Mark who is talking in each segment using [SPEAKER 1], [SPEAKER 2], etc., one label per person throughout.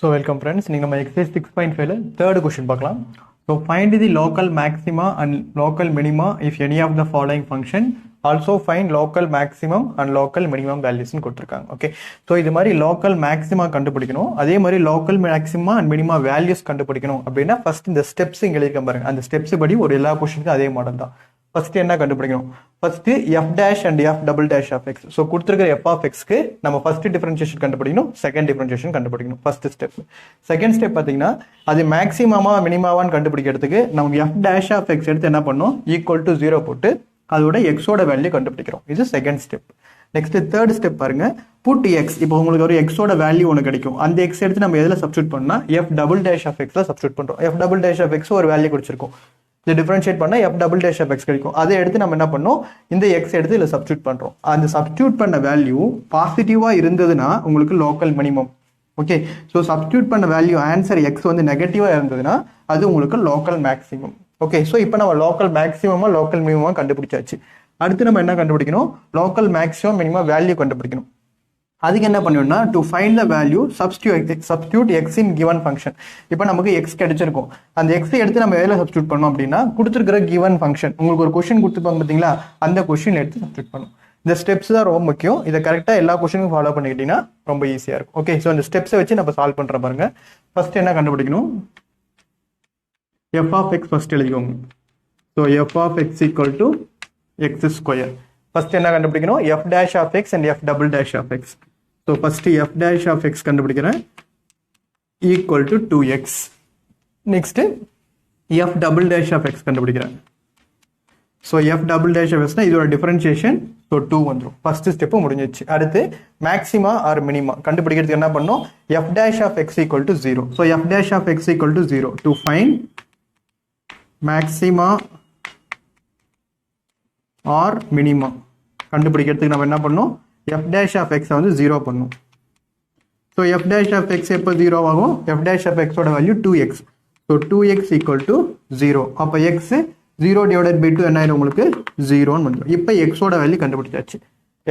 [SPEAKER 1] So welcome friends, நீங்க நம்ம exercise 6.5 third question பார்க்கலாம். So find the local maxima and local minima if any of the following function. Also find local maximum and local minimum values னு கொடுத்திருக்காங்க. Okay, so இது மாதிரி local maxima கண்டுபிடிக்கணும், அதே மாதிரி local maxima and minima values கண்டுபிடிக்கணும் அப்படின்னா first இந்த ஸ்டெப்ஸ் இங்கே எழுதிக்க பாருங்க. அந்த ஸ்டெப்ஸ் படி ஒரு எல்லா கொஸ்டினுக்கும் அதே மாடல் தான். ஃபர்ஸ்ட் என்ன கண்டுபிடிக்கணும்? First f dash and f double dash of x. So கொடுத்துருக்கிற f of x க்கு நம்ம ஃபர்ஸ்ட் டிஃபரன்ஷியேஷன் கண்டுபிடிக்கணும், செகண்ட் டிஃபரன்ஷியேஷன் கண்டுபிடிக்கணும். First step. செகண்ட் ஸ்டெப் பார்த்தீங்கன்னா அது மேக்ஸிமமா மினிமாவான்னு கண்டுபிடிக்கிறதுக்கு நம்ம f dash of x எடுத்து என்ன பண்ணணும், ஈக்குவல் டு 0 போட்டு அதோட எக்ஸோட வேல்யூ கண்டுபிடிக்கிறோம். இது second step. Next third step பாருங்க, புட் எக்ஸ். இப்போ உங்களுக்கு ஒரு எக்ஸோட வேல்யூ ஒன்று கிடைக்கும், அந்த எக்ஸ் எடுத்து நம்ம எதில் சப்ஸ்டியூட் பண்ணா எஃப் டபுள் டேஷ் ஆஃப் எக்ஸ்ல சப்ஸ்டியூட் பண்றோம். F double dash of x ஒரு வேல்யூ கிடைச்சிருக்கும், இதை டிஃபரன்ஷியேட் பண்ணா f double dash of x கிடைக்கும். அதை எடுத்து நம்ம என்ன பண்ணோம், இந்த எக்ஸ் எடுத்து இதில் சப்ஸ்டியூட் பண்றோம். அந்த சப்ஸ்டியூட் பண்ண வேல்யூ பாசிட்டிவா இருந்ததுன்னா உங்களுக்கு local minimum. Okay, so substitute பண்ண வேல்யூ ஆன்சர் எக்ஸ் வந்து நெகட்டிவா இருந்ததுன்னா அது உங்களுக்கு லோக்கல் மேக்ஸிமம். ஓகே, ஸோ இப்போ நம்ம லோக்கல் மேக்ஸிமமா லோக்கல் மினிமமா கண்டுபிடிச்சாச்சு. அடுத்து நம்ம என்ன கண்டுபிடிக்கணும், லோக்கல் மேக்ஸிமம் மினிமம் வேல்யூ கண்டுபிடிக்கணும். அதுக்கு என்ன பண்ணணும்னா, to find the value substitute X in given function. இப்போ நமக்கு எக்ஸ் கிடைச்சிருக்கும், அந்த எக்ஸை எடுத்து நம்ம எதில் சப்ஸ்டியூட் பண்ணோம் அப்படின்னா கொடுத்துருக்கிற கிவன் ஃபங்க்ஷன், உங்களுக்கு ஒரு கொஸ்டின் கொடுத்துருப்பாங்க பார்த்தீங்களா, அந்த கொஸ்டின் எடுத்து சப்ஸ்டியூட் பண்ணணும். இந்த ஸ்டெப்ஸ் தான் ரொம்ப முக்கியம். இதை கரெக்டாக எல்லா கொஸ்டினுக்கும் ஃபாலோ பண்ணிக்கிட்டீங்கன்னா ரொம்ப ஈஸியாக இருக்கும். ஓகே, ஸோ இந்த ஸ்டெப்ஸை வச்சு நம்ம சால்வ் பண்ணுற பாருங்க. ஃபர்ஸ்ட் என்ன கண்டுபிடிக்கணும், எஃப் ஆஃப் எக்ஸ் ஃபர்ஸ்ட் எழுதிக்கோங்க. So f of x equal to x square. First என்ன கண்டுபிடிக்கணும், f dash of x and f double dash of x. So first f dash of x கண்டுபிடிக்கிறேன், equal to 2x. Next f double dash of x கண்டுபிடிக்கிறேன். So f double dash of எக்ஸ்னா இதோட differentiation, so 2 வந்துடும். First step முடிஞ்சிச்சு. அடுத்து maxima or minima கண்டுபிடிக்கிறதுக்கு என்ன பண்ணோம், f dash of x equal to 0. So f dash of x equal to 0 to find maxima or minima கண்டுபிடிக்கிறதுக்கு நம்ம என்ன பண்ணோம், எஃப் டேஷ் ஆஃப் எக்ஸை வந்து 0 பண்ணும். So f dash of x எப்போ 0 ஆகும், எஃப் டேஷ் ஆஃப் எக்ஸோட value 2x. So 2x equal to 0. அப்போ எக்ஸ் 0 டிவைடட் பை 2 என்ன ஆயிடும், உங்களுக்கு 0ன்னு வந்துடும். இப்போ எக்ஸோட வேல்யூ கண்டுபிடிச்சாச்சு,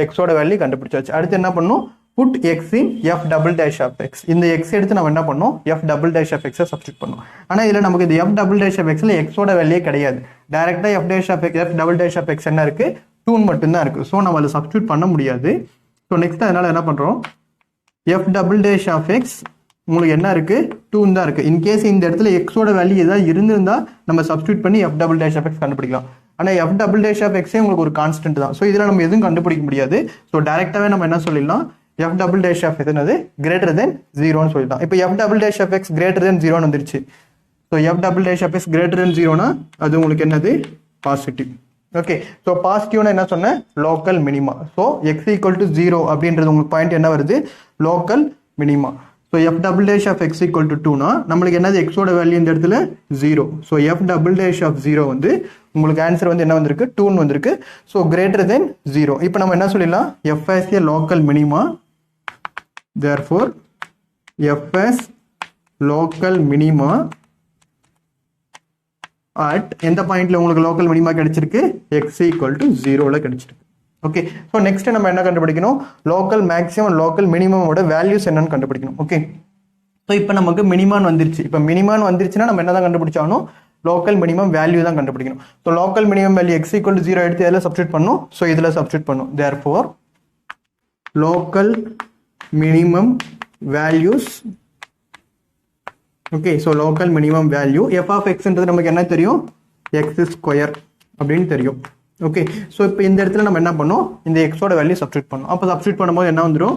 [SPEAKER 1] எக்ஸோட வேல்யூ கண்டுபிடிச்சாச்சு. அடுத்து என்ன பண்ணும், put x in f double dash of x. இந்த எக்ஸ் எடுத்து நம்ம என்ன பண்ணோம், எஃப் டபுள் டேஷ் ஆஃப் எக்ஸை சப்ஸ்டியூட் பண்ணோம். ஆனால் இதில் நமக்கு இந்த எஃப் டபுள் டேஷ் ஆஃப் எக்ஸில் எக்ஸோட வேல்யூ கிடையாது. டேரெக்டாக f dash of f double dash of x என்ன இருக்கு, 2 மட்டும்தான் இருக்கு. ஸோ நம்ம அதை சப்ஸ்டியூட் பண்ண முடியாது. ஸோ நெக்ஸ்ட் அதனால என்ன பண்ணுறோம், f double dash of x உங்களுக்கு என்ன இருக்கு, 2 தான் இருக்கு. இன்கேஸ் இந்த இடத்துல எக்ஸோட வேல்யூ ஏதாவது இருந்திருந்தா நம்ம சப்ஸ்டியூட் பண்ணி f double dash of x கண்டுபிடிக்கலாம். ஆனால் எஃப் டபுள் டேஷ் ஆஃப் எக்ஸே உங்களுக்கு ஒரு கான்ஸ்டன்ட் தான். ஸோ இதில் நம்ம எதுவும் கண்டுபிடிக்க முடியாது. ஸோ டேரெக்டாகவே நம்ம என்ன சொல்லிடலாம், எஃப் டபுள் டேஷ் ஆஃப் என்னது கிரேட்டர் தென் 0ன்னு சொல்லிடலாம். இப்போ f double dash of x greater than 0ன்னு வந்துருச்சு. So f double dash of x greater than 0னா அது உங்களுக்கு என்னது, பாசிட்டிவ். ஓகே, ஸோ பாசிட்டிவ்னா என்ன சொன்னேன், local minima. So x equal to 0 அப்படின்றது உங்களுக்கு பாயிண்ட் என்ன வருது, local minima. So f double dash of x equal to 2னா நம்மளுக்கு என்னது, எக்ஸோட வேல்யூ இந்த இடத்துல 0. So f double dash of 0 வந்து உங்களுக்கு ஆன்சர் வந்து என்ன வந்திருக்கு, 2ன்னு வந்திருக்கு. So greater than 0. இப்போ நம்ம என்ன சொல்லிடலாம், f as a local minima, therefore f as local minima at எந்த பாயிண்ட்ல உங்களுக்கு லோக்கல் மினிமா கிடைச்சிருக்கு, x equal to 0ல கிடைச்சிருக்கு. ஓகே, ஸோ நெக்ஸ்ட் நம்ம என்ன கண்டுபிடிக்கணும், லோக்கல் மேக்ஸிமம் லோக்கல் மினிமமோட வேல்யூஸ் என்னன்னு கண்டுபிடிக்கணும். ஓகே, ஸோ இப்போ நமக்கு மினிமான் வந்துருச்சு. இப்போ மினிமான் வந்துருச்சுன்னா நம்ம என்ன தான் கண்டுபிடிச்சாலும் லோக்கல் மினிமம் வேல்யூ தான் கண்டுபிடிக்கணும். So local minimum value x equal to 0 எடுத்து எதில் சப்ஸ்டியூட் பண்ணும், ஸோ இதில் சப்ஸ்டியூட் பண்ணும். therefore local minimum values. Okay, so local minimum value f of எக்ஸ்ன்றது நமக்கு என்ன தெரியும், எக்ஸ் ஸ்கொயர் அப்படின்னு தெரியும். ஓகே, ஸோ இப்போ இந்த இடத்துல நம்ம என்ன பண்ணோம், இந்த எக்ஸோட வேல்யூ சப்ஸ்டியூட் பண்ணோம். அப்போ சப்ஸ்டியூட் பண்ணும்போது என்ன வந்துடும்,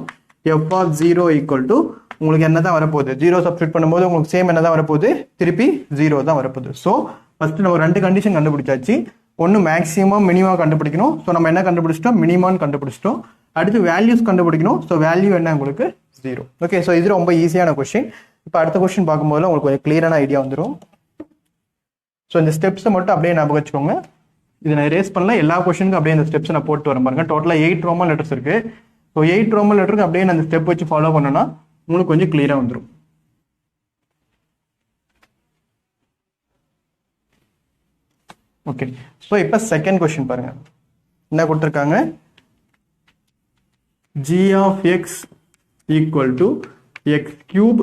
[SPEAKER 1] எஃப் ஆஃப் 0 ஈக்குவல் டு உங்களுக்கு என்ன தான் வரப்போகுது, 0 சப்ஸ்டியூட் பண்ணும்போது உங்களுக்கு சேம் என்ன தான் வரப்போகுது, திருப்பி 0 தான் வரப்போகுது. ஸோ ஃபர்ஸ்ட் நம்ம 2 கண்டிஷன் கண்டுபிடிச்சாச்சு. ஒன்று மேக்ஸிமம் மினிமம் கண்டுபிடிக்கணும். ஸோ நம்ம என்ன கண்டுபிடிச்சிட்டோம், மினிமம் கண்டுபிடிச்சிட்டோம். அடுத்து வேல்யூஸ் கண்டுபிடிக்கணும். ஸோ வேல்யூ என்ன உங்களுக்கு 0. ஓகே, ஸோ இது ரொம்ப ஈஸியான கொஸ்டின். இப்போ அடுத்த கொஸ்டின் பார்க்கும்போது உங்களுக்கு கொஞ்சம் கிளியரான ஐடியா வந்துடும். ஸோ இந்த ஸ்டெப்ஸை மட்டும் அப்படியே ஞாபகம் வச்சுக்கோங்க. இதை நான் ரேஸ் பண்ணல, எல்லா கொஸ்டினுக்கும் அப்படியே இந்த ஸ்டெப்ஸை நான் போட்டு வரேன் பாருங்க. டோட்டலாக 8 ரோமன் லெட்டர்ஸ் இருக்கு. ஸோ 8 ரோமன் லெட்டருக்கு அப்படியே நான் அந்த ஸ்டெப் வச்சு ஃபாலோ பண்ணோன்னா உங்களுக்கு கொஞ்சம் கிளியராக வந்துடும். ஓகே, ஸோ இப்போ செகண்ட் கொஸ்டின் பாருங்க, என்ன கொடுத்துருக்காங்க, g of x equal to x cube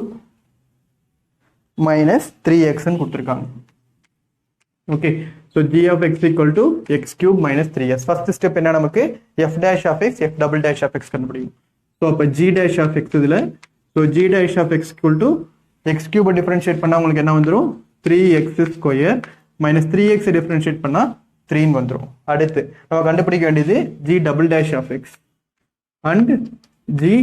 [SPEAKER 1] minus 3x ன்னு கொடுத்திருக்காங்க. Okay, so g of x equal to x cube minus 3s. First step என்ன நமக்கு f dash of x, f double dash of x கண்டுபிடிக்கும். So அப்ப g dash of x இதுல, so g dash of x equal to x cube differentiate பண்ணா உங்களுக்கு என்ன வந்துரும் 3x square minus 3x differentiate பண்ணா 3 ன்னு வந்துரும். அடுத்து நம்ம கண்டுபிடிக்க வேண்டியது g double dash of x and g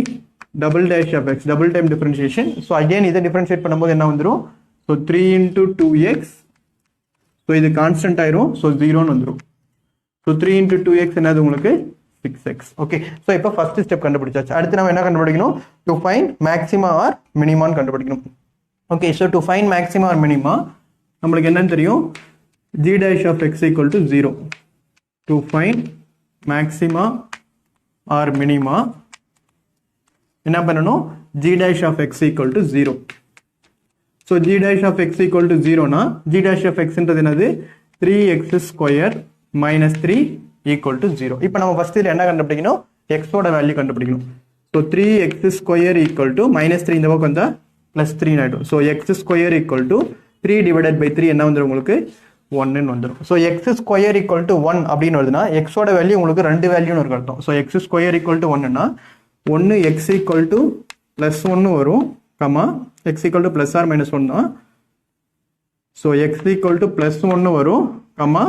[SPEAKER 1] double dash of x, double time differentiation. So again இதை differentiate பண்ணும்போது என்ன வந்துரும், so 3 into 2x, so இது constant ஆயிரும், so 0 ன்னு வந்துரும். so 3 into 2x என்னது உங்களுக்கு 6x. okay, so இப்போ first step கண்டுபிடிச்சாச்சு. அடுத்து நம்ம என்ன கண்டுபிடிக்கணும், to find maxima or minima கண்டுபிடிக்கணும். okay, so to find maxima or minima நம்மளுக்கு என்னன்னு தெரியும், g dash of x equal to 0. to find maxima or minima என்ன பண்ணணும், g dash of x equal to 0. so g dash of x equal to 0 னா g dash of x ன்றது என்னது 3x square minus 3 equal to 0. இப்போ நம்ம first இதுல என்ன கண்டுபிடிக்கணும், x ஓட வேல்யூ கண்டுபிடிக்கணும். so 3x square equal to minus 3 இந்த பக்கம் வந்தா plus 3 ஆயிடும். so x square equal to 3 divided by 3 என்ன வந்துரும் உங்களுக்கு 1 ன்னு வந்துரும். so x square equal to 1 அப்படின்னு வருதுன்னா x ஓட வேல்யூ உங்களுக்கு ரெண்டு வேல்யூன்னு ஒரு அர்த்தம். so x square equal to 1 னா 1 x equal to plus 1 வரும், comma x equal to plus or minus 1 தான். so x equal to plus 1 வரும், comma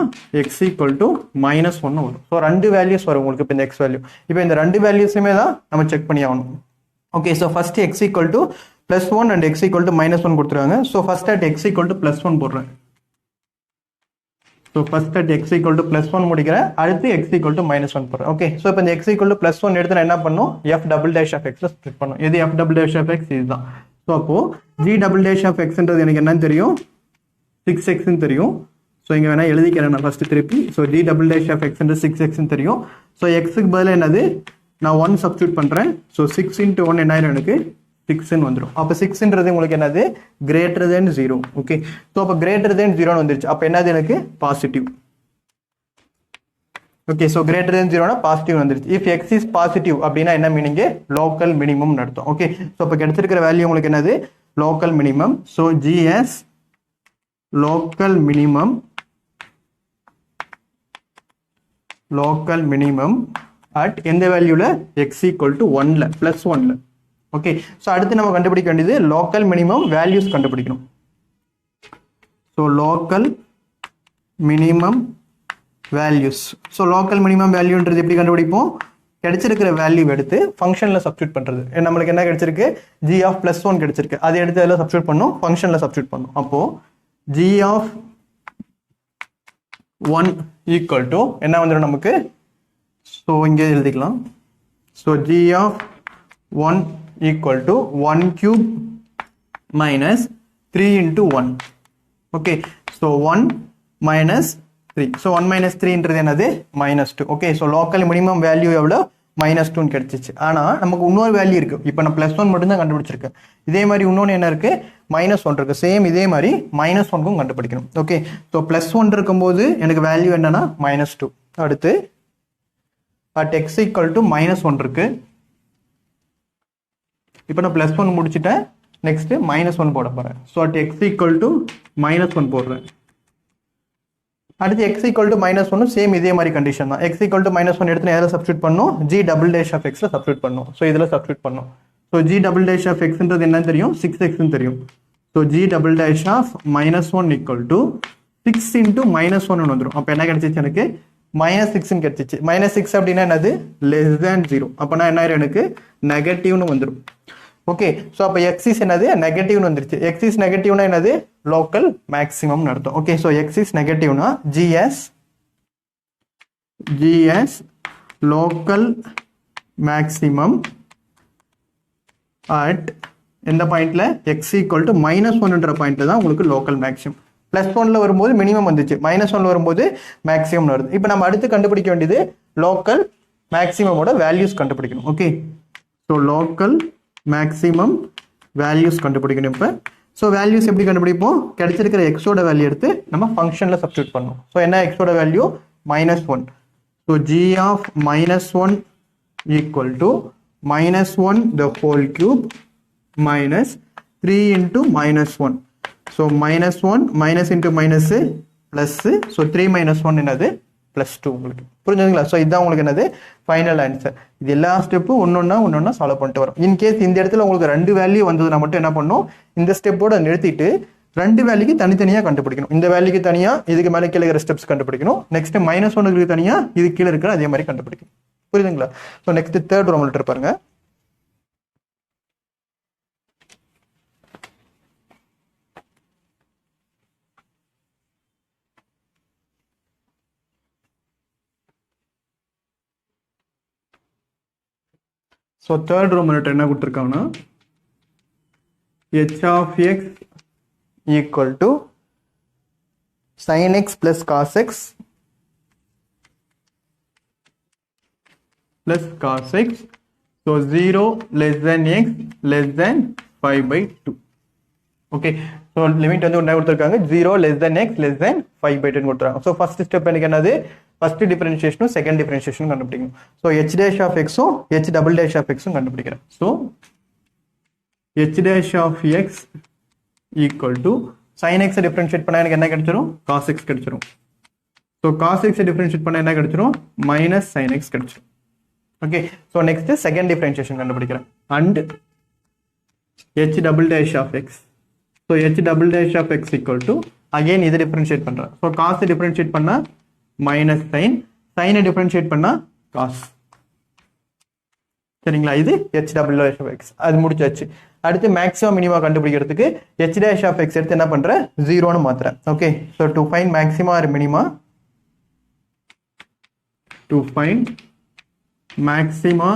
[SPEAKER 1] x equal to minus 1 வரும். so ரெண்டு வேல்யூஸ் வரும் உங்களுக்கு இப்போ இந்த x வேல்யூ. இப்போ இந்த ரெண்டு வேல்யூஸுமே தான் நம்ம செக் பண்ணி ஆகணும். Okay, so first x equal to plus 1 and x equal to minus 1 கொடுத்துருக்காங்க. so first at x equal to plus 1 போடுறேன். so first at x equal to plus 1 முடிக்கிறேன், அடுத்து x equal to minus 1 போடுறேன். Okay, so இப்போ இந்த x equal to plus 1 எடுத்து நான் என்ன பண்ணும், f double dash of x split பண்ணும். இது f double dash of x இதுதான். so அப்போ g double dash of x ன்றது எனக்கு என்னன்னு தெரியும், 6x ன்னு தெரியும். so இங்க வேணா எழுதிக்கிறேன் நான் ஃபர்ஸ்ட் திருப்பி. so g double dash of x ன்றது 6x ன்னு தெரியும். so x க்கு பதிலா என்னது நான் 1 சப்ஸ்டிட்யூட் பண்றேன். so 6 into 1 என்ன ஆயிரும், எனக்கு 6 ன்னு வந்துரும். அப்ப 6 ன்றது உங்களுக்கு என்னது greater than 0. ஓகே, so அப்ப greater than 0 ன்னு வந்துருச்சு. அப்ப என்னது எனக்கு positive. Okay, so greater than 0 னா பாசிட்டிவ் வந்துருச்சு. if x is positive அப்படினா என்ன மீனிங், லோக்கல் மினிமம் ன்னு அர்த்தம். ஓகே, so அப்ப கிடைச்சிருக்கிற வேல்யூ உங்களுக்கு என்னது local minimum. so g as local minimum at எந்த வேல்யூல x equal to 1 ல plus 1 ல. ஓகே, ஸோ அடுத்து நம்ம கண்டுபிடிக்க வேண்டியது லோக்கல் மினிமம் வேல்யூஸ் கண்டுபிடிக்கணும். So local minimum values. So local minimum வேல்யூன்றது எப்படி கண்டுபிடிப்போம், கிடைச்சிருக்கிற வேல்யூ எடுத்து ஃபங்க்ஷனில் சப்ஸ்டியூட் பண்ணுறது. நம்மளுக்கு என்ன கிடைச்சிருக்கு, g of plus 1 கிடைச்சிருக்கு, அதை எடுத்து அதில் சப்ஸ்டியூட் பண்ணும், ஃபங்க்ஷனில் சப்ஸ்டியூட் பண்ணும். அப்போது g of 1 equal to என்ன வந்துடும் நமக்கு, ஸோ இங்கே எழுதிக்கலாம். So g of 1 equal to 1 cube minus 3 into 1. okay, so 1 minus 3. so 1 minus 3 ன்றது என்னது minus 2. okay, so local minimum value எவ்வளோ minus 2 ன்னு கிடைச்சிச்சு. ஆனால் நமக்கு இன்னொரு வேல்யூ இருக்கு. இப்போ நான் plus 1 மட்டும் தான் கண்டுபிடிச்சிருக்கேன். இதே மாதிரி இன்னொன்று என்ன இருக்கு, minus 1 இருக்கு. சேம் இதே மாதிரி minus 1க்கும் கண்டுபிடிக்கணும். ஓகே, ஸோ plus 1 இருக்கும்போது எனக்கு வேல்யூ என்னன்னா minus 2. அடுத்து at x equal to minus 1 இருக்கு. இப்போ நான் plus 1 முடிச்சிட்டேன், நெக்ஸ்ட் minus 1 போட போறேன். So at x equal to minus 1 போடுறேன். அடுத்து x equal to minus 1 same இதே மாதிரி கண்டிஷன் தான். x equal to minus 1 எடுத்து எதில் சப்ஸ்டியூட் பண்ணும், g double dash of x ல சப்ஸ்டியூட் பண்ணும். ஸோ இதில் சப்ஸ்டியூட் பண்ணும். So g double dash of x ன்றது என்னன்னு தெரியும், 6x ன்னு தெரியும். So g double dash of minus 1 equal to 6 into minus 1 வந்துடும். அப்போ என்ன கிடைச்சிச்சு எனக்கு minus 6 ன்னு கிடைச்சிச்சு. minus 6 அப்படின்னா என்னது less than 0. அப்போனா என்ன ஆயிரும், எனக்கு நெகட்டிவ்னு வந்துடும். ஓகே, ஸோ அப்போ x is என்னது நெகட்டிவ்னு வந்துருச்சு. x is நெகட்டிவ்னா என்னது லோக்கல் மேக்ஸிமம்னு அர்த்தம். Okay, so x is நெகட்டிவ்னா g as local maximum at எந்த பாயிண்ட்ல x equal to minus 1ன்ற பாயிண்ட்ல தான் உங்களுக்கு லோக்கல் மேக்ஸிமம். பிளஸ் 1ல வரும்போது மினிமம் வந்துச்சு, minus 1ல வரும்போது மேக்ஸிமம் வருது. இப்போ நம்ம அடுத்து கண்டுபிடிக்க வேண்டியது லோக்கல் மேக்ஸிமமோட வேல்யூஸ் கண்டுபிடிக்கணும். Okay, so local maximum values கண்டுபிடிக்கணும். இப்போ ஸோ வேல்யூஸ் எப்படி கண்டுபிடிப்போம், கிடைச்சிருக்கிற எக்ஸோட வேல்யூ எடுத்து நம்ம ஃபங்க்ஷனில் சப்ஸ்டியூட் பண்ணணும். ஸோ என்ன எக்ஸோட value -1. So g of -1 equal to -1 the whole cube minus 3 into -1. So -1 minus into minus plus, so 3 - 1 என்னது +2 உங்களுக்கு புரிஞ்சுதுங்களா? ஸோ இதுதான் உங்களுக்கு என்னது ஃபைனல் ஆன்சர். இது எல்லா ஸ்டெப்பும் ஒன்னொன்னா சால்வ் பண்ணிட்டு வரும். இன்கேஸ் இந்த இடத்துல உங்களுக்கு 2 வேல்யூ வந்ததுன்னா மட்டும் என்ன பண்ணும், இந்த ஸ்டெப்போட நிறுத்திட்டு 2 வேல்யூக்கு தனித்தனியாக கண்டுபிடிக்கணும். இந்த வேல்யூக்கு தனியாக, இதுக்கு மேலே கீழே இருக்கிற ஸ்டெப்ஸ் கண்டுபிடிக்கணும். நெக்ஸ்ட் -1க்கு தனியாக, இது கீழே இருக்கிற அதே மாதிரி கண்டுபிடிக்கணும். புரியுதுங்களா? So next third Roman letter பாருங்க. ஸோ தேர்ட் ரோம் லெட்டர் என்ன கொடுத்துருக்காங்கன்னா h of x equal to sin x plus cos x plus cos x. So 0 less than x less than 5/2. Okay. So limit வந்து என்ன கொடுத்துருக்காங்க, 0 less than x less than 5/2 கொடுத்துருக்காங்க. So first step எனக்கு என்னது, first டிஃபரன்ஷியேஷனும் second டிஃபரன்ஷியேஷனும் கண்டுபிடிக்கணும். So h dash of x-உம் h double dash of x-உம் கண்டுபிடிக்கிறேன். So h dash of x equal to sin x differentiate பண்ணா எனக்கு என்ன கிடைச்சிரும், cos x கிடைச்சிரும். ஸோ cos x டிஃபரன்ஷியேட் பண்ணா என்ன கிடைச்சிரும், minus sin x கிடைச்சிரும். Okay. So next second differentiation கண்டுபிடிக்கிறேன். And h double dash of x. So h double dash of x equal to again இது டிஃபரன்ஷியேட் பண்றேன். ஸோ cos டிஃபரன்ஷியேட் பண்ணா minus sign, சைனை differentiate பண்ணா காஸ். சரிங்களா? இது h double dash of x. அது முடிச்சாச்சு. அடுத்து மேக்ஸிமம் மினிமா கண்டுபிடிக்கிறதுக்கு h dash of x எடுத்து என்ன பண்றேன், 0ன்னு மாத்துறேன். Okay. So to find maxima or minima, to find maxima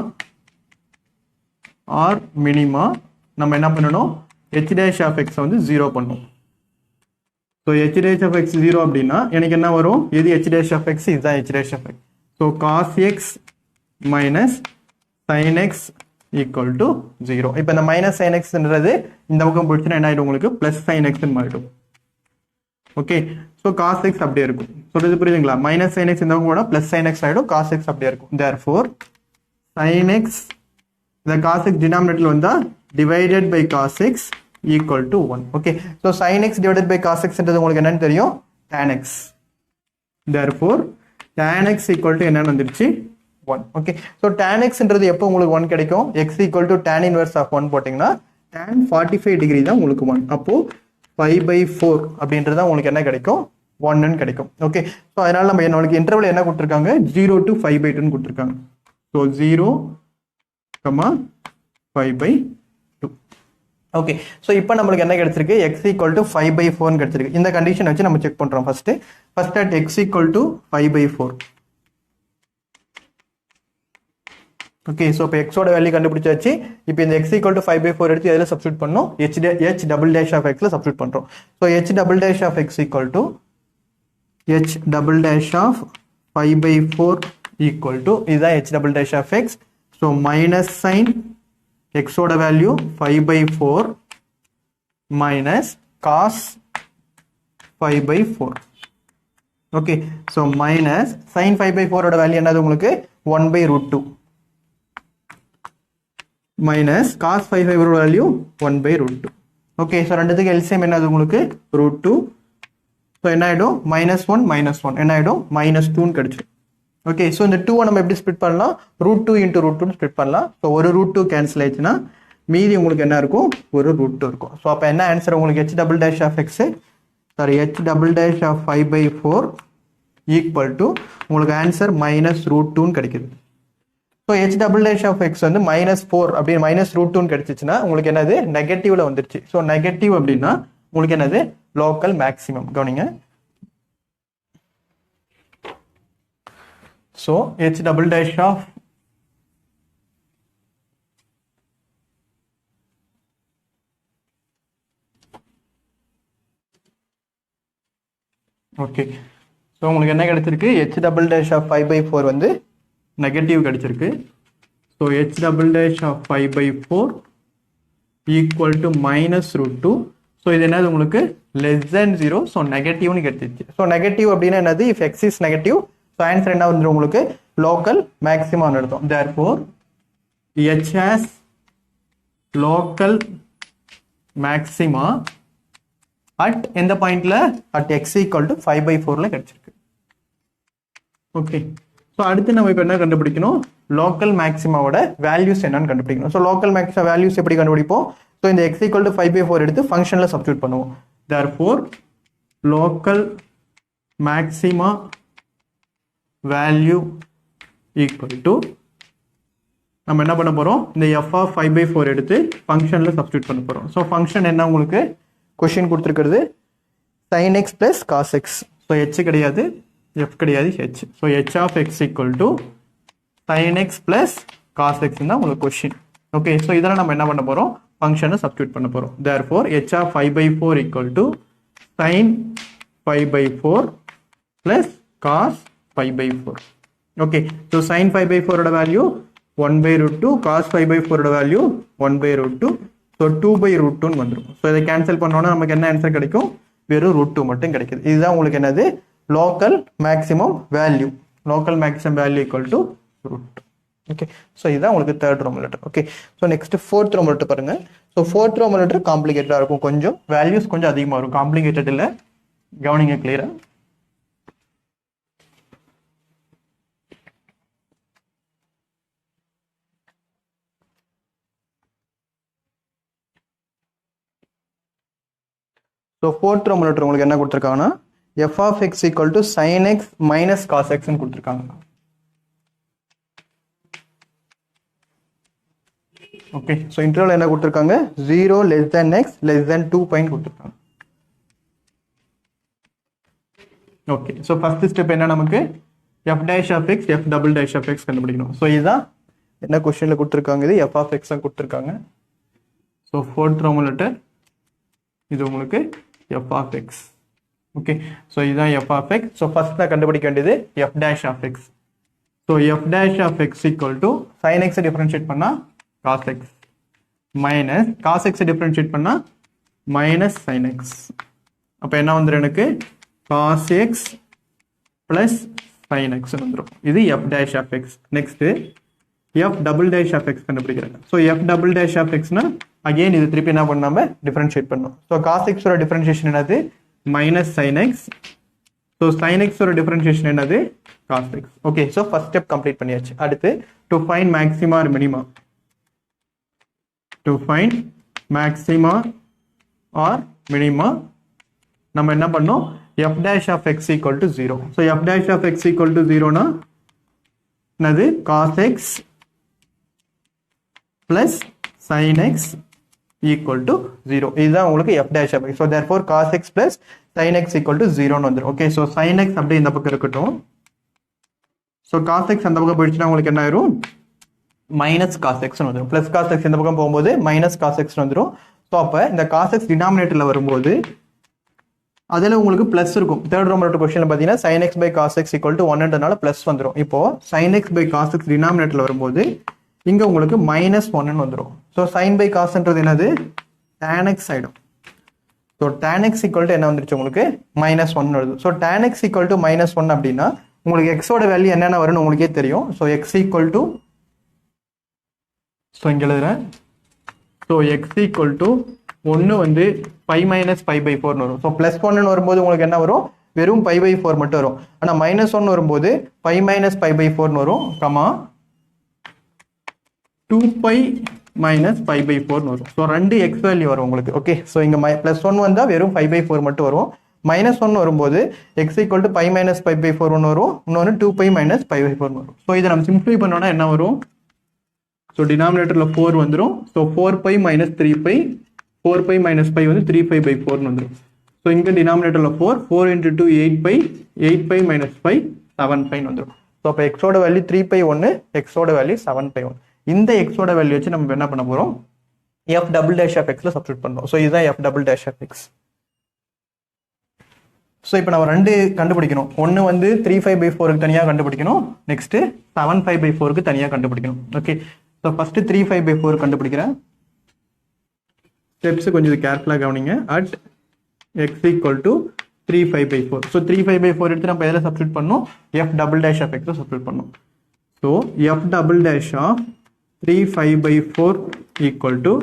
[SPEAKER 1] or minima நம்ம என்ன பண்ணணும், h dash of x வந்து 0 பண்ணணும். So h dash of x 0 அப்படின்னா எனக்கு என்ன வரும், இது h dash of x, இதுதான் h dash of x. So cos x minus sin x equal to 0. இப்போ இந்த மைனஸ் sin xன்றது இந்த பக்கம் போயிடுச்சுன்னா என்ன ஆகிடும், உங்களுக்கு ப்ளஸ் sin x மாறிடும். ஓகே. ஸோ cos x அப்படியே இருக்கும். சொல்றது புரியுதுங்களா? மைனஸ் sin x இந்த பக்கம் போனால் ப்ளஸ் sin x ஆகிடும், cos x அப்படியே இருக்கும். therefore sin x, இந்த cos x டினாமினேட்டர் வந்தால் divided by cos x equal to 1. Okay. So sin x divided by cos x என்றது உங்களுக்கு என்னன்னு தெரியும், tan x. therefore tan x equal to என்னன்னு வந்துருச்சு, 1. ஓகே. ஸோ tan x என்றது எப்போ உங்களுக்கு 1 கிடைக்கும், x equal to tan inverse of 1 போட்டிங்கன்னா tan 45 டிகிரி தான் உங்களுக்கு 1. அப்போ 5/4 அப்படின்றது தான் உங்களுக்கு என்ன கிடைக்கும், 1ன்னு கிடைக்கும். ஓகே. ஸோ அதனால நம்ம நம்மளுக்கு இன்டர்வல் என்ன கொடுத்துருக்காங்க, 0 to 5/2 கொடுத்துருக்காங்க. ஸோ 0, 5/2. ஓகே. ஸோ இப்போ நம்மளுக்கு என்ன கிடைச்சிருக்கு, x equal to 5/4 கிடைச்சிருக்கு. இந்த கண்டிஷன் வச்சு நம்ம செக் பண்றோம். First at x equal to 5/4. Okay. So இப்போ எக்ஸோட வேல்யூ கண்டுபிடிச்சாச்சு. இப்போ இந்த x equal to 5/4 எடுத்து எதில் சப்ஸ்டியூட் பண்ணோம், h double dash of x ல சப்ஸ்டியூட் பண்றோம். So h double dash of x equal to h double dash of 5/4 equal to இதுதான் h double dash of x. So minus sine x ஓட value 5/4 minus cos 5/4. Okay. So minus sine 5/4 ஓட value என்னது உங்களுக்கு 1/√2 minus cos 5/4 ஓட value 1/√2. Okay. So ரெண்டுத்துக்கு LCM என்னது உங்களுக்கு √2. So என்ன ஆகிடும், -1 -1 என்ன ஆகிடும், -2ன்னு கிடைச்சிடும். ஓகே. ஸோ இந்த 2 நம்ம எப்படி ஸ்ப்ளிட் பண்ணலாம், √2 × √2 ஸ்ப்ளிட் பண்ணலாம். ஸோ ஒரு √2 கேன்சல் ஆயிடுச்சுன்னா மீதி உங்களுக்கு என்ன இருக்கும், ஒரு √2 இருக்கும். ஸோ அப்போ என்ன ஆன்சர் உங்களுக்கு h double dash of x, sorry h double dash of 5/4 equal to உங்களுக்கு ஆன்சர் -√2ன்னு கிடைக்குது. So h double dash of x வந்து -4 அப்படி -√2ன்னு கிடைச்சிச்சுன்னா உங்களுக்கு என்னது நெகட்டிவ்ல வந்துருச்சு. ஸோ நெகட்டிவ் அப்படின்னா உங்களுக்கு என்னது லோக்கல் மேக்ஸிமம். கவனிங்க. So h double dash of okay. So உங்களுக்கு என்ன கிடைச்சிருக்கு, h double dash of 5/4 வந்து நெகட்டிவ் கிடைச்சிருக்கு. So h double dash of 5/4 equal to -√2. So இது என்னது உங்களுக்கு லெஸ் தேன் 0. ஸோ நெகட்டிவ்னு கிடைச்சிருச்சு. ஸோ நெகட்டிவ் அப்படின்னா என்னது, if x is negative, so answer என்ன வந்துடும் உங்களுக்கு லோக்கல் மேக்ஸிமம் எடுத்தோம். therefore h has local maxima at எந்த பாயிண்ட்ல அட் எக்ஸ் ஈக்குவல் டு 5/4ல கிடைச்சிருக்கு. ஓகே, ஸோ அடுத்து நம்ம இப்போ என்ன கண்டுபிடிக்கணும், லோக்கல் மேக்ஸிமாவோட வேல்யூஸ் என்னன்னு கண்டுபிடிக்கணும். ஸோ லோக்கல் மேக்ஸிமா வேல்யூஸ் எப்படி கண்டுபிடிப்போம், ஸோ இந்த எக்ஸ் ஈக்குவல் டு 5/4 எடுத்து ஃபங்க்ஷனில் சப்ஸ்டியூட் பண்ணுவோம். Therefore local maxima value equal to நம்ம என்ன பண்ண போகிறோம், இந்த எஃப் ஆஃப் 5/4 எடுத்து ஃபங்க்ஷனில் சப்ஸ்டியூட் பண்ண போகிறோம். ஸோ ஃபங்க்ஷன் என்ன உங்களுக்கு கொஷின் கொடுத்துருக்கிறது sin x plus cos x. So h கிடையாது, எஃப் கிடையாது, h. So h of x equal to sin x plus cos x தான் உங்களுக்கு கொஷின். ஓகே, ஸோ இதெல்லாம் நம்ம என்ன பண்ண போகிறோம், ஃபங்க்ஷனை சப்ஸ்டியூட் பண்ண போகிறோம். Therefore h of 5/4 equal to sin 5/4 plus cos 5/4. Okay, so sin 5/4 value 1/√2, cos 5/4 value 1/√2. So 2/√2 வந்துடும். ஸோ இதை கேன்சல் பண்ணோன்னா நமக்கு என்ன ஆன்சர் கிடைக்கும், வெறும் √2 மட்டும் கிடைக்குது. இதுதான் உங்களுக்கு என்னது local maximum value. Local maximum value equal to √2. Okay, so இதுதான் உங்களுக்கு third Roman letter. Okay, so next fourth Roman letter பாருங்க. ஸோ ஃபோர்த் ரோமன் லெட்டர் காம்ப்ளிகேட்டடாக இருக்கும், கொஞ்சம் வேல்யூஸ் கொஞ்சம் அதிகமாக இருக்கும். காம்ப்ளிகேட்டட் இல்லை, கவனிங்க கிளியரா. ஸோ ஃபோர்த் ரோமன் லெட்டர் உங்களுக்கு என்ன கொடுத்துருக்காங்கன்னா f of x equal to sine x minus cos எக்ஸ்ன்னு கொடுத்துருக்காங்க. ஓகே, ஸோ இன்டர்வல் என்ன கொடுத்துருக்காங்க, 0 less than x less than 2 point கொடுத்துருக்காங்க. ஓகே, ஸோ ஃபர்ஸ்ட் ஸ்டெப் என்ன, நமக்கு f dash of x f double dash of x கண்டுபிடிக்கணும். So இதுதான் என்ன கொஸ்டினில் கொடுத்துருக்காங்க, இது எஃப் ஆஃப் எக்ஸ் கொடுத்துருக்காங்க. ஸோ ஃபோர்த் ரோமன் லெட்டர் இது உங்களுக்கு f of x. Okay, so இதுதான் f of x. So first நான் கண்டுபிடிக்க வேண்டியது f dash of x. So f dash of x equal to sin x differentiate பண்ணால் cos x minus cos x differentiate பண்ணால் minus sin x. அப்போ என்ன வந்துடும், எனக்கு cos x plus sin x வந்துடும். இது f dash of x. Next f double dash of x கண்டுபிடிக்கிறாங்க. So f double dash of xனா அகெயின் இது திருப்பி என்ன பண்ணாம டிஃபரன்ஷியேட் பண்ணணும். ஸோ காஸ் எக்ஸோட டிஃபரன்ஷியேஷன் என்னது, minus sine x. So sine எக்ஸோட டிஃபரன்ஷியேஷன் என்னது, cos x. Okay, so first step complete பண்ணியாச்சு. அடுத்து to find maxima or minima. To find maxima or minima நம்ம என்ன பண்ணோம், f dash of x equal to 0. So f dash of x equal to 0னா என்னது, cos x plus sin x equal to 0. இதுதான் உங்களுக்கு f dash of x. So therefore cos x plus sin x equal to 0 வந்துரும். Okay, so sin x அப்படியே இந்த பக்கம் இருக்கட்டும். So cos x அந்த பக்கம் போயிடுச்சுன்னா உங்களுக்கு என்ன ஆயிரும், மைனஸ் cos x வந்துரும். பிளஸ் cos x இந்த பக்கம் போகும்போது மைனஸ் cos x வந்துரும். ஸோ அப்போ இந்த cos x டினாமினேட்டரில் வரும்போது அதில் உங்களுக்கு பிளஸ் இருக்கும். தேர்ட் ரோமன் லெட்டர் கொஸ்டினில் பார்த்தீங்கன்னா sin x by cos x equal to 1ன்றதுனால பிளஸ் வந்துடும். இப்போ sin x by cos x டினாமினேட்டரில் வரும்போது இங்கே உங்களுக்கு மைனஸ் 1 வந்துடும். ஸோ சைன் பை காஸ்ன்றது என்னது, tan x ஆகிடும். So tan x equal to என்ன வந்துருச்சு உங்களுக்கு, மைனஸ் 1 வருது. So tan x equal to minus 1 அப்படின்னா உங்களுக்கு எக்ஸோட வேல்யூ என்னென்ன வரும்னு உங்களுக்கே தெரியும். So x equal to, so இங்கே எழுதுறேன். ஸோ எக்ஸ் ஈக்குவல் டு 1 வந்து பை மைனஸ் 5/4 வரும். ஸோ ப்ளஸ் 1 வரும்போது உங்களுக்கு என்ன வரும், வெறும் 5/4 மட்டும் வரும். ஆனால் மைனஸ் 1 வரும்போது பை மைனஸ் 5/4 வரும், கமா 2π மைனஸ் 5/4 வரும். ஸோ ரெண்டு எக்ஸ் வேல்யூ வரும் உங்களுக்கு. ஓகே, ஸோ இங்கே ப்ளஸ் 1 வந்தால் வெறும் 5/4 மட்டும் வரும். மைனஸ் 1 வரும்போது x equal to pi minus 5/4 ஒன்று வரும், இன்னொன்று 2π மைனஸ் 5/4 வரும். ஸோ இதை நம்ம சிம்பிளை பண்ணோன்னா என்ன வரும், ஸோ டினாமினேட்டரில் 4 வந்துடும். ஸோ 4π மைனஸ் 3π, 4π மைனஸ் 5 வந்து 3π/4 வந்துடும். ஸோ இங்கே டினாமினேட்டரில் 4 × 2 8π, 8π மைனஸ் 5 7π வந்துடும். ஸோ அப்போ எக்ஸோட வேல்யூ 3π1, எக்ஸோட வேல்யூ 7π1. இந்த எக்ஸோட வேல்யூ வச்சு நம்ம என்ன பண்ண போறோம், எஃப் டபுள் டேஷ் ஆஃப் எக்ஸ்ல சப்ஸ்டியூட் பண்ணோம். ஸோ இதுதான் f double dash of x. So இப்போ நம்ம ரெண்டு கண்டுபிடிக்கணும். ஒன்று வந்து 3π/4க்கு தனியாக கண்டுபிடிக்கணும், நெக்ஸ்ட் 7π/4க்கு தனியாக கண்டுபிடிக்கணும். ஓகே, ஸோ ஃபர்ஸ்ட் 3π/4 கண்டுபிடிக்கிறேன். ஸ்டெப்ஸ் கொஞ்சம் கேர்ஃபுல்லாக கவனிங்க. At x equal to 3π/4. So 3π/4 எடுத்து நம்ம எதில் சப்ஸ்டியூட் பண்ணோம், எஃப் டபுள் டேஷ் ஆஃப் எக்ஸில் சப்ஸ்டியூட் பண்ணோம். So f double dash of 3π/4 equal to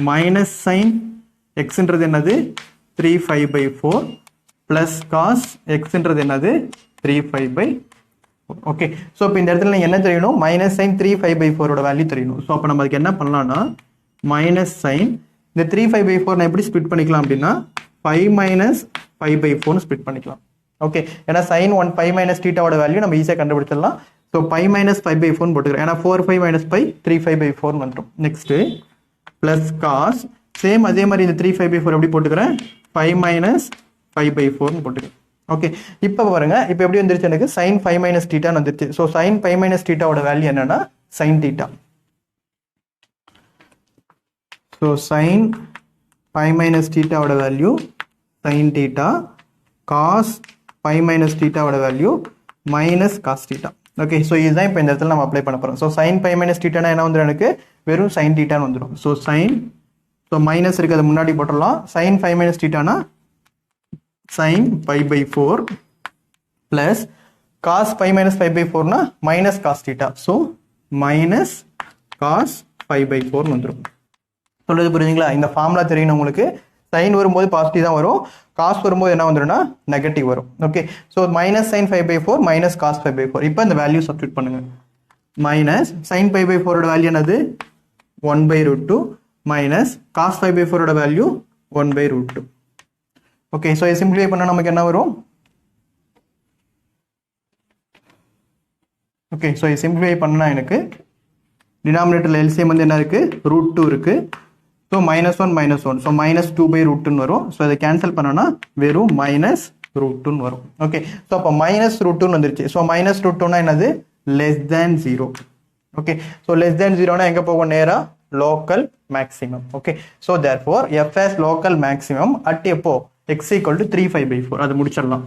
[SPEAKER 1] minus sine எக்ஸ்ன்றது என்னது, 3/5/4 ப்ளஸ் காஸ் எக்ஸ்ன்றது என்னது 3/5/4. ஓகே, ஸோ இப்போ இந்த இடத்துல நீங்கள் என்ன தெரியணும், மைனஸ் சைன் 3/5/4 வேல்யூ தெரியணும். ஸோ அப்போ நம்ம அதுக்கு என்ன பண்ணலாம்னா மைனஸ் சைன் இந்த 3/5/4 நான் எப்படி ஸ்பிட் பண்ணிக்கலாம் அப்படின்னா 5 - 5/4 ஸ்பிட் பண்ணிக்கலாம். ஓகே, ஏன்னா sin 1 5 - θவோட வேல்யூ நம்ம ஈஸியாக கண்டுபிடிச்சிடலாம். ஸோ 5 - 5/4 போட்டுக்கிறேன், ஏன்னா 4 5 - 5 3/5/4 வந்துடும். நெக்ஸ்ட்டு ப்ளஸ் காஸ் சேம் அதே மாதிரி இந்த 3/5/4 எப்படி போட்டுக்கிறேன் 5 - 5/4 போட்டுக்கிறேன். ஓகே, இப்போ பாருங்க, இப்போ எப்படி வந்துருச்சு எனக்கு sin 5 - θ வந்துருச்சு. ஸோ sin 5 - θவோட வேல்யூ என்னன்னா sin θ. ஸோ sin 5 - θவோட வேல்யூ sin θ, cos 5 - θவோட வேல்யூ மைனஸ் cos θ. ஓகே, ஸோ இதுதான் இப்போ இந்த இடத்துல நம்ம அப்ளை பண்ண போகிறோம். ஸோ sin 5 - θனா என்ன வந்துடும், எனக்கு வெறும் sin θன்னு வந்துடும். ஸோ ஸோ மைனஸ் இருக்குது, அது முன்னாடி போட்டுடலாம். sin 5 - θனா sin 5/4 ப்ளஸ் cos 5 - 5/4னா minus cos θ. So minus cos 5/4 வந்துடும். சொல்றது புரியுதுங்களா? இந்த ஃபார்முலா தெரியணும் உங்களுக்கு. சைன் வரும்போது பாசிட்டிவ் தான் வரும், காஸ் வரும்போது என்ன வந்துடும்னா நெகட்டிவ் வரும். Okay, so minus sin 5/4 minus cos 5/4. இப்போ இந்த வேல்யூ சப்ஸ்டியூட் பண்ணுங்க. மைனஸ் sin 5/4 வேல்யூ என்னது 1/√2 minus cos 5/4 value 1/√2. Okay, so இதை சிம்பிளிஃபை பண்ணால் நமக்கு என்ன வரும்? ஓகே, ஸோ இதை சிம்பிளிஃபை பண்ணால் எனக்கு டினாமினேட்டரில் எல்சிஎம் வந்து என்ன இருக்குது √2 இருக்குது. ஸோ -1 -1, ஸோ -2/√2 வரும். ஸோ இதை கேன்சல் பண்ணோன்னா வெறும் -√2 வரும். ஓகே, ஸோ அப்போ -√2 வந்துருச்சு. ஸோ -√2னா என்னது less than 0. Okay, so less than 0னா எங்கே போகும், நேராக local maximum. Okay, so therefore f as local maximum at எப்போ x = 3/5/4. அது முடிச்சிடலாம்.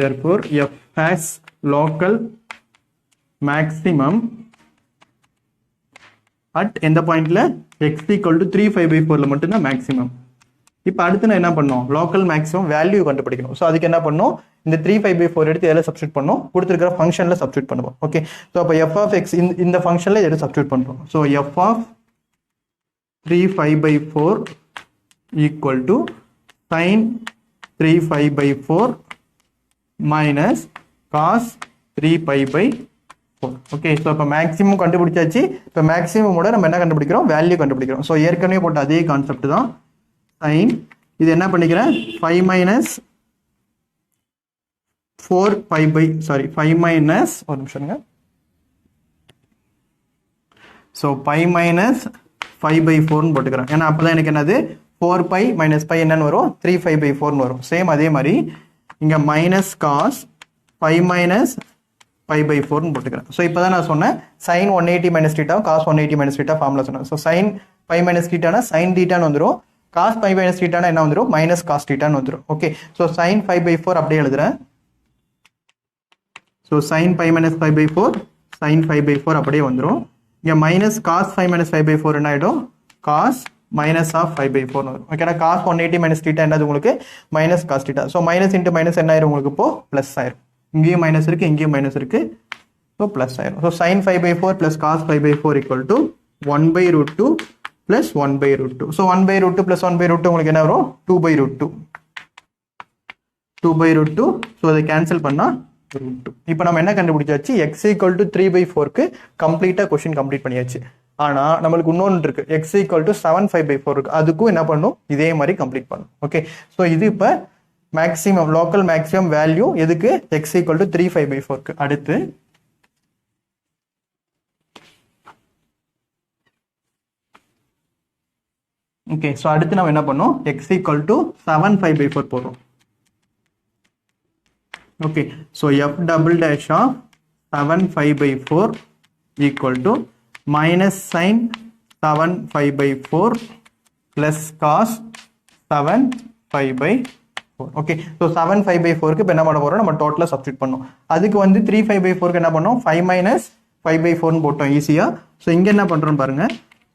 [SPEAKER 1] therefore f has local maximum at எந்த பாயிண்ட்ல x = 3/5/4ல மட்டும்தான் மேக்ஸிமம். இப்போ அடுத்து நான் என்ன பண்ணோம், லோக்கல் மேக்ஸிமம் வேல்யூ கண்டுபிடிக்கணும். ஸோ அதுக்கு என்ன பண்ணோம், இந்த 3/5/4 எடுத்து எதில் சப்ஸ்டியூட் பண்ணோம், கொடுத்துருக்கிற ஃபங்க்ஷனில் சப்ஸ்டியூட் பண்ணுவோம். ஓகே, ஸோ அப்போ f of x இந்த ஃபங்க்ஷனில் எடுத்து சப்ஸ்டியூட் பண்ணுறோம். So f of 3/5/4 equal to sin 3/5/4 minus cos 3/5/4. Okay, so இப்போ மேக்ஸிமம் கண்டுபிடிச்சாச்சு. இப்போ மேக்ஸிமமோட நம்ம என்ன கண்டுபிடிக்கிறோம், வேல்யூ கண்டுபிடிக்கிறோம். ஸோ ஏற்கனவே போட்ட அதே கான்செப்ட் தான். சைன் இது என்ன பண்ணிக்கிறேன் 5 - 5 - ஒரு நிமிஷங்க. ஸோ 5 - 5/4 போட்டுக்கிறேன், ஏன்னா அப்போ தான் எனக்கு என்னது 4π - π என்னன்னு வரும் 3/5/4 வரும். சேம் அதே மாதிரி இங்கே மைனஸ் காஸ் 5 - 5/4 போட்டுக்கிறேன். ஸோ இப்போ தான் நான் சொன்னேன் sin 180 - θ காஸ் 180 - θ ஃபார்முலா சொன்னேன். ஸோ sin 5 - θனா sin θன்னு வந்துடும், காஸ் 5 - θனா என்ன வந்துடும் மைனஸ் காஸ் θன்னு வந்துடும். ஓகே, ஸோ sin 5/4 அப்படியே எழுதுறேன். ஸோ sin 5 - 5/4 sin 5/4 அப்படியே வந்துடும். இங்கே மைனஸ் காஸ் 5 - 5/4 என்ன ஆகிடும் காஸ் மைனஸ் ஆஃப் 5/4 வரும். ஓகேனா காஸ் 180 - θ என்னது உங்களுக்கு minus cos θ. So minus into minus என்ன ஆயிரும் உங்களுக்கு இப்போ ப்ளஸ் ஆயிரும். இங்கேயும் மைனஸ் இருக்குது, இங்கேயும் மைனஸ் இருக்குது, ஸோ ப்ளஸ் ஆயிரும். So sin 5/4 plus cos 5/4 equal to 1/√2 plus 1/√2. So 1/√2 plus 1/√2 உங்களுக்கு என்ன வரும் 2/√2. ஸோ அதை கேன்சல் பண்ணால் √2. இப்போ நம்ம என்ன கண்டுபிடிச்சாச்சு, x = 3/4க்கு கம்ப்ளீட்டாக கொஸ்டின் கம்ப்ளீட் பண்ணியாச்சு. ஆனால் நம்மளுக்கு இன்னொன்று இருக்குது, x = 7/5/4 இருக்குது. அதுக்கும் என்ன பண்ணும், இதே மாதிரி கம்ப்ளீட் பண்ணும். ஓகே, ஸோ இது இப்போ மேக்ஸிமம் லோக்கல் மேக்ஸிமம் வேல்யூ எதுக்கு x = 3/5/4க்கு. அடுத்து ஓகே, ஸோ அடுத்து நம்ம என்ன பண்ணோம், x = 7/5/4 போடுறோம். Okay, so f double dash of 7/5/4 equal to minus sin 7/5/4 plus cos 7/5/4. Okay, so 7/5/4க்கு இப்போ என்ன பண்ண போகிறோம், நம்ம டோட்டலாக சப்ஸ்டியூட் பண்ணோம். அதுக்கு வந்து 3/5/4க்கு என்ன பண்ணோம் 5 - 5/4 போட்டோம் ஈஸியாக. ஸோ இங்கே என்ன பண்ணுறோம் பாருங்க,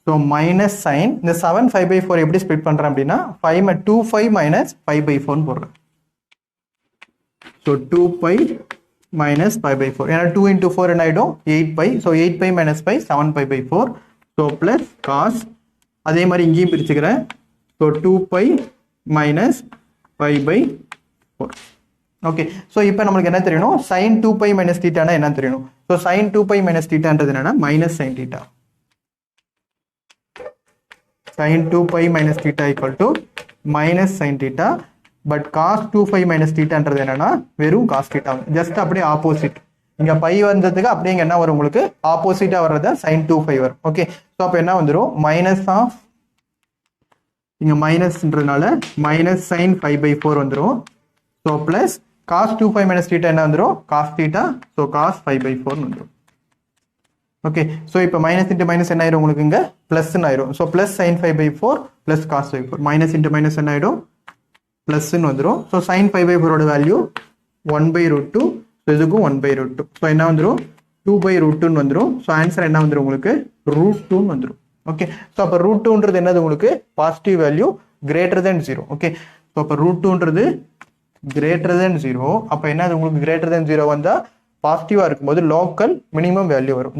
[SPEAKER 1] ஸோ மைனஸ் சைன் இந்த 7/5/4 எப்படி ஸ்ப்ளிட் பண்ணுறேன் அப்படின்னா 25 - 5/4 போடுறேன். So 2π minus pi by 4. ஏன்னா 2 into 4 என்ன ஆயிடும் 8 pi. So 8 pi minus pi 7 pi by 4. So plus cos. அதே மாதிரி இங்கேயும் பிரிச்சுக்கிறேன். So 2 pi minus pi by 4. Okay. So இப்போ நம்மளுக்கு என்ன தெரியணும் sin 2 pi minus theta என்ன தெரியணும். ஸோ sin 2 pi minus thetaன்றது என்னன்னா minus sin theta. sin 2 pi minus theta equal to minus sin theta. But cos 2 pi minus thetaன்றது என்னன்னா வெறும் cos theta. Just அப்படியே ஆப்போசிட். இங்க பை வந்ததுக்கு அப்படியே இங்க என்ன வரும் உங்களுக்கு ஆப்போசிட்டா வர்றது sin 2 pi வரும். ஓகே. ஸோ அப்போ என்ன வந்துடும் மைனஸ் ஆஃப் இங்க மைனஸ்ன்றதுனால மைனஸ் sin 5 by 4 வந்துடும். So plus cos 2 pi minus theta என்ன வந்துடும் cos theta. So cos 5 by 4 வந்துடும். ஓகே. ஸோ இப்போ மைனஸ் இன்ட்டு மைனஸ் என்ன ஆயிரும் உங்களுக்கு இங்க பிளஸ்ன்னு ஆயிரும். So plus sin 5 by 4 plus cos 5 4 minus into minus என்ன ஆயிடும் பிளஸ்ன்னு வந்துடும். So sin 5 by 4 value 1 by root 2. So இதுக்கும் 1 by root 2. ஸோ என்ன வந்துடும் 2 by root 2 வந்துடும். ஸோ ஆன்சர் என்ன வந்துடும் உங்களுக்கு root 2 வந்துடும். ஓகே. ஸோ அப்போ root 2ன்றது என்னது உங்களுக்கு positive value greater than 0. Okay. So அப்போ root 2ன்றது கிரேட்டர் தென் 0. அப்போ என்னது உங்களுக்கு கிரேட்டர் தென் 0 வந்தால் பாசிட்டிவாக இருக்கும்போது லோக்கல் மினிமம் வேல்யூ வரும்.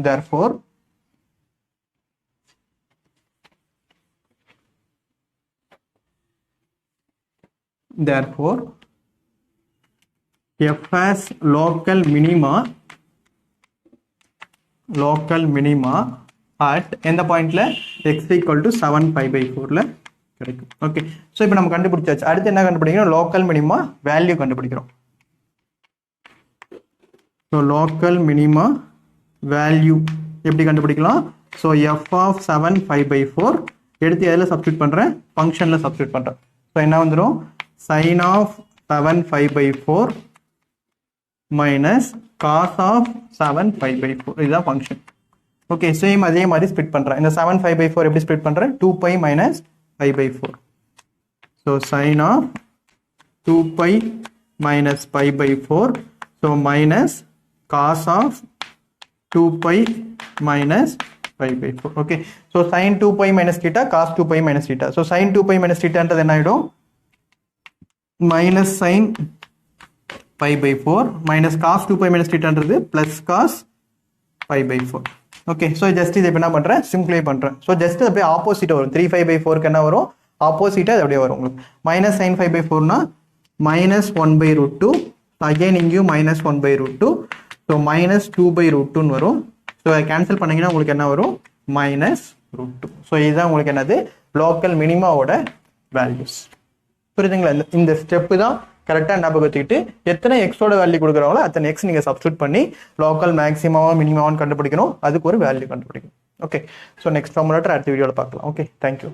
[SPEAKER 1] Therefore f as local minima at எந்த பாயிண்ட்ல x equal to 7 pi by 4ல கிடைக்கும். ஓகே. ஸோ இப்போ நம்ம கண்டுபிடிச்சாச்சு. அடுத்து என்ன கண்டுபிடிக்கிறோம் லோக்கல் மினிமா வேல்யூ கண்டுபிடிக்கிறோம். ஸோ லோக்கல் மினிமா வேல்யூ எப்படி கண்டுபிடிக்கலாம். So f of 7 pi by 4 எடுத்து எதில் சப்ஸ்டியூட் பண்ணுறேன் ஃபங்க்ஷனில் சப்ஸ்டியூட் பண்ணுறேன். ஸோ என்ன வந்துடும் sin of 7 pi by 4 minus cos of 7 pi by 4 இதுதான் ஃபங்க்ஷன். ஓகே. சேம் அதே மாதிரி ஸ்ப்ளிட் பண்ணுறேன். இந்த 7 pi by 4 எப்படி ஸ்ப்ளிட் பண்ணுறேன் 2 pi minus pi by 4. So sin of 2 pi minus pi by 4. So minus cos of 2 pi minus pi by 4. Okay. So sin 2 pi minus theta cos 2 pi minus theta. So sin 2 pi minus thetaன்றது என்ன ஆகிடும் minus sin pi by 4 minus cos 2 pi minus thetaன்றது plus cos pi by 4. Okay. So just இதை என்ன பண்ணுறேன் சிம்பிளை பண்ணுறேன். So just அப்படியே ஆப்போசிட்டாக வரும் 3 5 by 4க்கு என்ன வரும் ஆப்போசிட்டாக அது அப்படியே வரும் உங்களுக்கு minus sin 5 by 4னா minus 1 by root 2. Again இங்கேயும் minus 1 by root 2. So minus 2 by root 2ன்னு வரும். ஸோ அதை கேன்சல் பண்ணிங்கன்னா உங்களுக்கு என்ன வரும் minus root 2. ஸோ இதுதான் உங்களுக்கு என்னது லோக்கல் மினிமாவோட வேல்யூஸ். புரியுதுங்களா. இந்த ஸ்டெப்பு தான் கரெக்டாக ஞாபகத்துக்கிட்டு எத்தனை எக்ஸோட வேல்யூ கொடுக்குறாங்களோ அத்தனை எக்ஸ் நீங்கள் சப்ஸ்டியூட் பண்ணி லோக்கல் மேக்ஸிமாவா மினிமாவான்னு கண்டுபிடிக்கணும். அதுக்கு ஒரு வேல்யூ கண்டுபிடிக்கணும். ஓகே. ஸோ நெக்ஸ்ட் ஃபார்முலேட்டர் அடுத்த வீடியோவில் பார்க்கலாம். ஓகே. தேங்க்யூ.